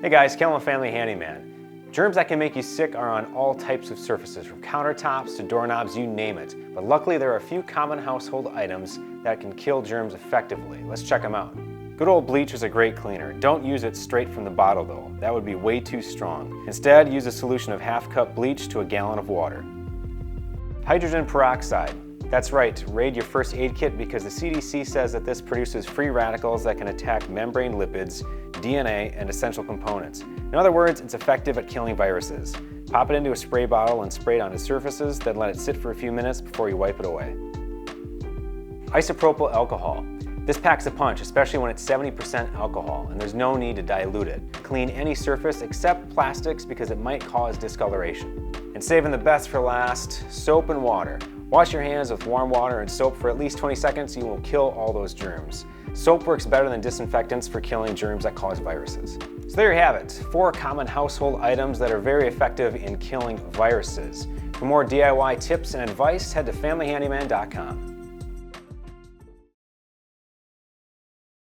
Hey guys, Kel and Family Handyman. Germs that can make you sick are on all types of surfaces, from countertops to doorknobs, you name it. But luckily there are a few common household items that can kill germs effectively. Let's check them out. Good old bleach is a great cleaner. Don't use it straight from the bottle though. That would be way too strong. Instead, use a solution of half cup bleach to a gallon of water. Hydrogen peroxide. That's right, raid your first aid kit because the CDC says that this produces free radicals that can attack membrane lipids, DNA, and essential components. In other words, it's effective at killing viruses. Pop it into a spray bottle and spray it onto surfaces, then let it sit for a few minutes before you wipe it away. Isopropyl alcohol. This packs a punch, especially when it's 70% alcohol, and there's no need to dilute it. Clean any surface except plastics because it might cause discoloration. And saving the best for last, soap and water. Wash your hands with warm water and soap for at least 20 seconds, you will kill all those germs. Soap works better than disinfectants for killing germs that cause viruses. So there you have it, 4 common household items that are very effective in killing viruses. For more DIY tips and advice, head to FamilyHandyman.com.